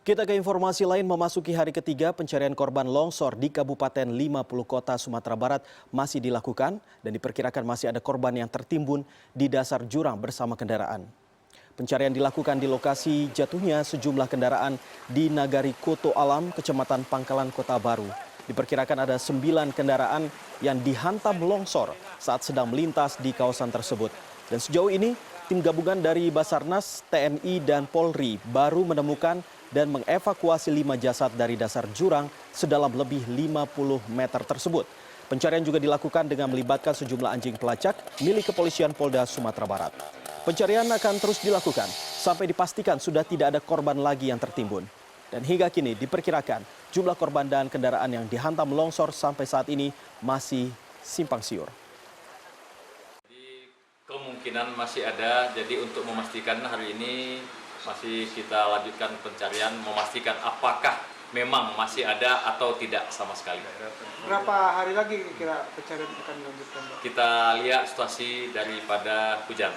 Kita ke informasi lain, memasuki hari ketiga pencarian korban longsor di Kabupaten 50 Kota Sumatera Barat masih dilakukan dan diperkirakan masih ada korban yang tertimbun di dasar jurang bersama kendaraan. Pencarian dilakukan di lokasi jatuhnya sejumlah kendaraan di Nagari Koto Alam, Kecamatan Pangkalan Kota Baru. Diperkirakan ada 9 kendaraan yang dihantam longsor saat sedang melintas di kawasan tersebut. Dan sejauh ini, tim gabungan dari Basarnas, TNI, dan Polri baru menemukan dan mengevakuasi 5 jasad dari dasar jurang sedalam lebih 50 meter tersebut. Pencarian juga dilakukan dengan melibatkan sejumlah anjing pelacak milik Kepolisian Polda Sumatera Barat. Pencarian akan terus dilakukan sampai dipastikan sudah tidak ada korban lagi yang tertimbun. Dan hingga kini diperkirakan jumlah korban dan kendaraan yang dihantam longsor sampai saat ini masih simpang siur. Kemungkinan masih ada, jadi untuk memastikan hari ini masih kita lanjutkan pencarian, memastikan apakah memang masih ada atau tidak sama sekali. Berapa hari lagi kira pencarian akan dilanjutkan, Pak? Kita lihat situasi daripada hujan.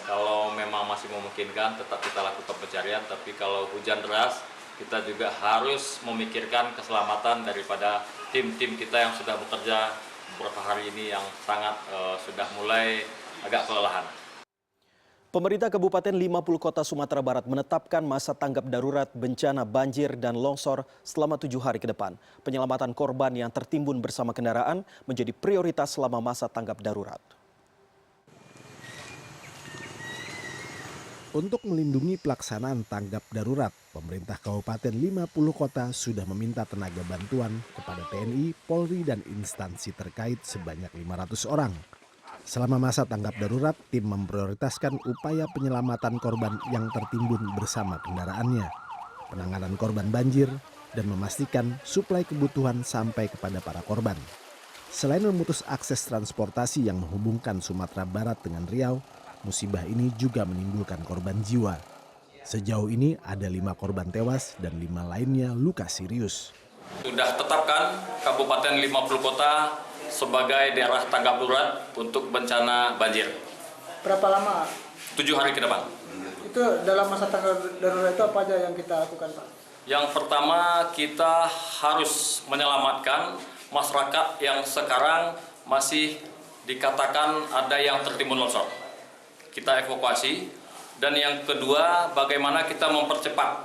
Kalau memang masih memungkinkan tetap kita lakukan pencarian, tapi kalau hujan deras kita juga harus memikirkan keselamatan daripada tim-tim kita yang sudah bekerja beberapa hari ini yang sangat sudah mulai agak kelelahan. Pemerintah Kabupaten 50 Kota Sumatera Barat menetapkan masa tanggap darurat bencana banjir dan longsor selama 7 hari ke depan. Penyelamatan korban yang tertimbun bersama kendaraan menjadi prioritas selama masa tanggap darurat. Untuk melindungi pelaksanaan tanggap darurat, pemerintah Kabupaten 50 Kota sudah meminta tenaga bantuan kepada TNI, Polri, dan instansi terkait sebanyak 500 orang. Selama masa tanggap darurat, tim memprioritaskan upaya penyelamatan korban yang tertimbun bersama kendaraannya, penanganan korban banjir, dan memastikan suplai kebutuhan sampai kepada para korban. Selain memutus akses transportasi yang menghubungkan Sumatera Barat dengan Riau, musibah ini juga menimbulkan korban jiwa. Sejauh ini ada 5 korban tewas dan 5 lainnya luka serius. Sudah tetapkan Kabupaten 50 Kota sebagai daerah tanggap darurat untuk bencana banjir. Berapa lama? 7 hari ke depan. Itu dalam masa tanggap darurat itu apa aja yang kita lakukan, Pak? Yang pertama, kita harus menyelamatkan masyarakat yang sekarang masih dikatakan ada yang tertimbun longsor. Kita evakuasi. Dan yang kedua, bagaimana kita mempercepat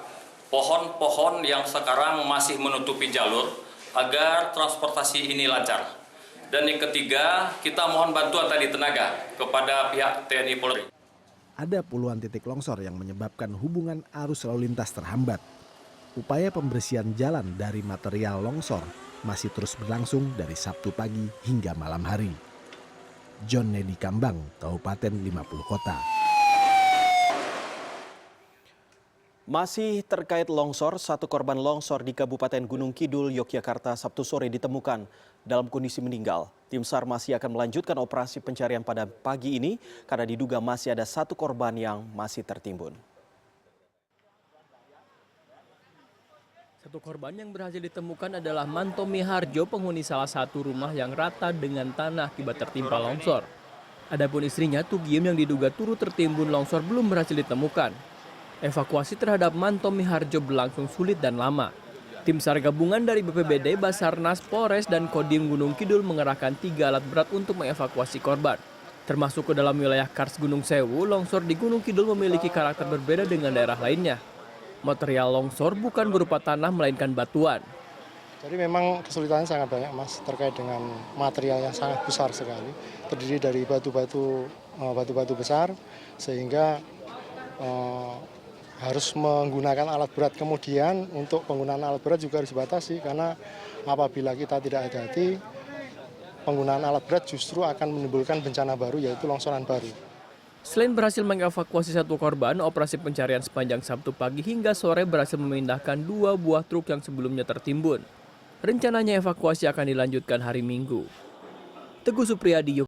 pohon-pohon yang sekarang masih menutupi jalur agar transportasi ini lancar. Dan yang ketiga, kita mohon bantuan tadi tenaga kepada pihak TNI Polri. Ada puluhan titik longsor yang menyebabkan hubungan arus lalu lintas terhambat. Upaya pembersihan jalan dari material longsor masih terus berlangsung dari Sabtu pagi hingga malam hari. John Nedi Kambang, Kabupaten 50 Kota. Masih terkait longsor, 1 korban longsor di Kabupaten Gunung Kidul, Yogyakarta Sabtu sore ditemukan dalam kondisi meninggal. Tim SAR masih akan melanjutkan operasi pencarian pada pagi ini karena diduga masih ada 1 korban yang masih tertimbun. 1 korban yang berhasil ditemukan adalah Mantomi Harjo, penghuni salah satu rumah yang rata dengan tanah akibat tertimpa longsor. Adapun istrinya Tugiem yang diduga turut tertimbun longsor belum berhasil ditemukan. Evakuasi terhadap Mantomi Harjo berlangsung sulit dan lama. Tim SAR gabungan dari BPBD, Basarnas, Polres, dan Kodim Gunung Kidul mengerahkan 3 alat berat untuk mengevakuasi korban. Termasuk ke dalam wilayah Kars Gunung Sewu, longsor di Gunung Kidul memiliki karakter berbeda dengan daerah lainnya. Material longsor bukan berupa tanah melainkan batuan. Jadi memang kesulitannya sangat banyak, Mas, terkait dengan material yang sangat besar sekali. Terdiri dari batu-batu besar, sehingga harus menggunakan alat berat. Kemudian untuk penggunaan alat berat juga harus dibatasi karena apabila kita tidak hati-hati, penggunaan alat berat justru akan menimbulkan bencana baru, yaitu longsoran baru. Selain berhasil mengevakuasi 1 korban, operasi pencarian sepanjang Sabtu pagi hingga sore berhasil memindahkan 2 buah truk yang sebelumnya tertimbun. Rencananya evakuasi akan dilanjutkan hari Minggu. Teguh Supriyadi,